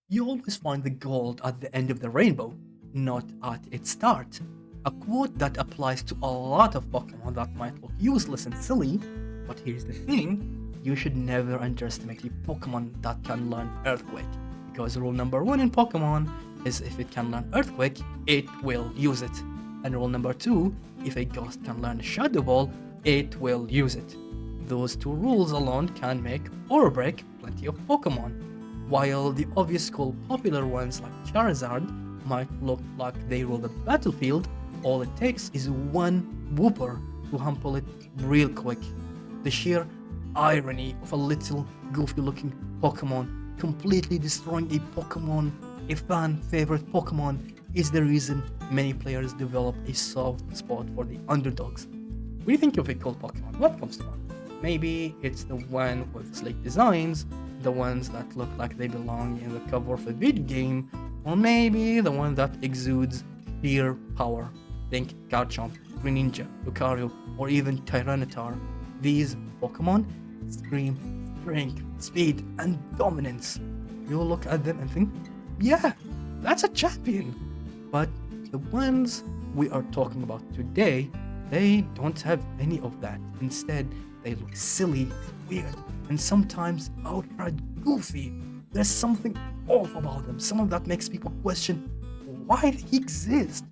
You always find the gold at the end of the rainbow, not at its start. A quote that applies to a lot of Pokemon that might look useless and silly, but here's the thing, you should never underestimate a Pokemon that can learn Earthquake, because rule number one in Pokemon is if it can learn Earthquake, it will use it. And rule number two, if a ghost can learn Shadow Ball, it will use it. Those two rules alone can make or break plenty of Pokemon. While the obvious cool popular ones like Charizard might look like they rule the battlefield, all it takes is one whooper to humble it real quick. The sheer irony of a little goofy looking Pokemon completely destroying a fan favorite Pokemon, is the reason many players develop a soft spot for the underdogs. When you think of a cool Pokemon, what comes to mind? Maybe it's the one with sleek designs, the ones that look like they belong in the cover of a video game, or maybe the one that exudes sheer power. Think Garchomp, Greninja, Lucario, or even Tyranitar. These Pokemon scream strength, speed, and dominance. You'll look at them and think, yeah, that's a champion. But the ones we are talking about today, they don't have any of that. Instead, they look silly, weird, and sometimes outright goofy. There's something off about them, something that makes people question why they exist.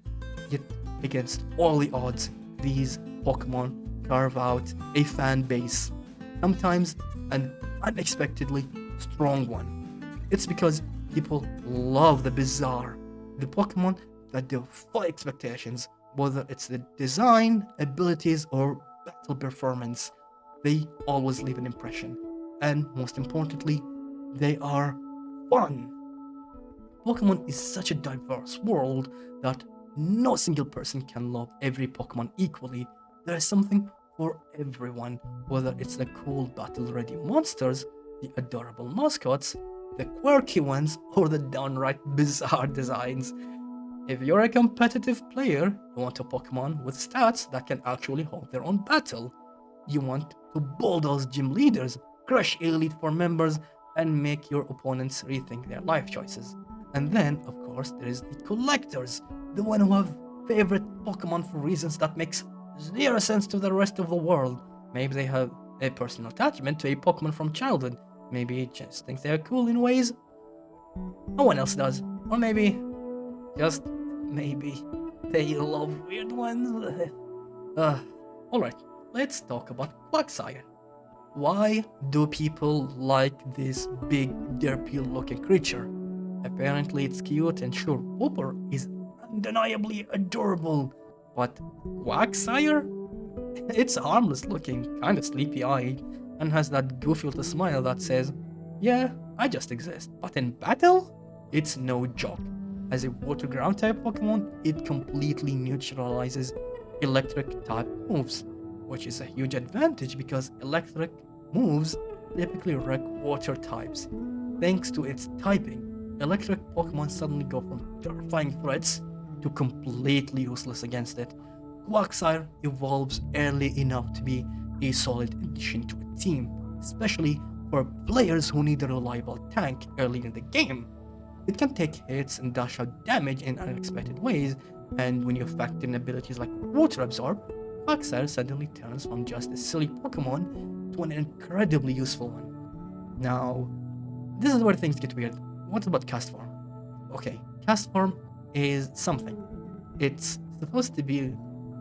Yet, against all the odds, these Pokemon carve out a fan base, sometimes an unexpectedly strong one. It's because people love the bizarre, the Pokemon that defy expectations, whether it's the design, abilities, or battle performance. They always leave an impression, and most importantly, they are fun. Pokemon is such a diverse world that no single person can love every Pokemon equally. There is something for everyone, whether it's the cool battle-ready monsters, the adorable mascots, the quirky ones, or the downright bizarre designs. If you're a competitive player, you want a Pokemon with stats that can actually hold their own battle. You want to bulldoze gym leaders, crush Elite Four members, and make your opponents rethink their life choices. And then, of course, there is the collectors, the one who have favorite Pokemon for reasons that makes zero sense to the rest of the world. Maybe they have a personal attachment to a Pokemon from childhood. Maybe just think they're cool in ways no one else does. Or maybe, just maybe, they love weird ones. Alright, let's talk about quagsire. Why do people like this big, derpy looking creature? Apparently it's cute, and sure, Whooper is undeniably adorable, but quagsire? It's harmless looking, kinda sleepy eyed, and has that goofy little smile that says, yeah, I just exist. But in battle, it's no joke. As a water ground type Pokemon, it completely neutralizes electric type moves, which is a huge advantage because electric moves typically wreck water types. Thanks to its typing, electric Pokemon suddenly go from terrifying threats to completely useless against it. Quagsire evolves early enough to be a solid addition to a team, especially for players who need a reliable tank early in the game. It can take hits and dash out damage in unexpected ways, and when you factor in abilities like Water Absorb, Quagsire suddenly turns from just a silly Pokemon to an incredibly useful one. Now, this is where things get weird. What about Castform? Okay, Castform is something. It's supposed to be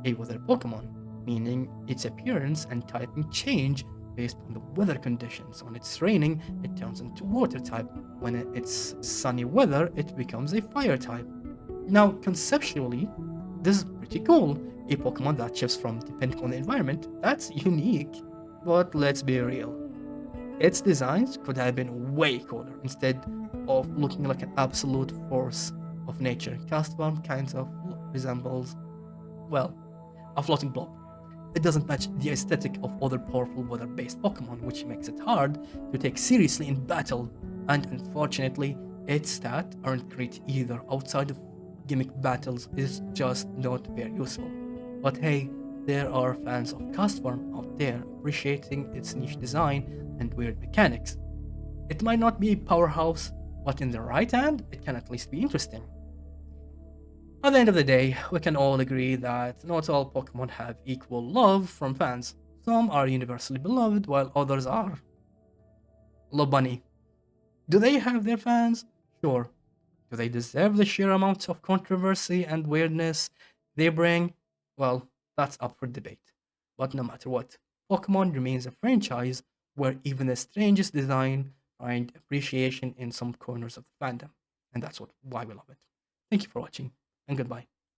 a weather Pokemon, meaning its appearance and typing change based on the weather conditions. When it's raining, it turns into water type. When it's sunny weather, it becomes a fire type. Now, conceptually, this is pretty cool. A Pokemon that shifts from depending on the environment, that's unique. But let's be real. Its designs could have been way cooler. Instead of looking like an absolute force of nature, Castform kind of resembles, well, a floating blob. It doesn't match the aesthetic of other powerful weather-based Pokemon, which makes it hard to take seriously in battle, and unfortunately, its stats aren't great either. Outside of gimmick battles, it's just not very useful. But hey, there are fans of Castform out there appreciating its niche design and weird mechanics. It might not be a powerhouse, but in the right hand, it can at least be interesting. At the end of the day, we can all agree that not all Pokemon have equal love from fans. Some are universally beloved, while others are. Lupunny. Do they have their fans? Sure. Do they deserve the sheer amounts of controversy and weirdness they bring? Well, that's up for debate. But no matter what, Pokemon remains a franchise where even the strangest design find appreciation in some corners of the fandom. And that's why we love it. Thank you for watching, and goodbye.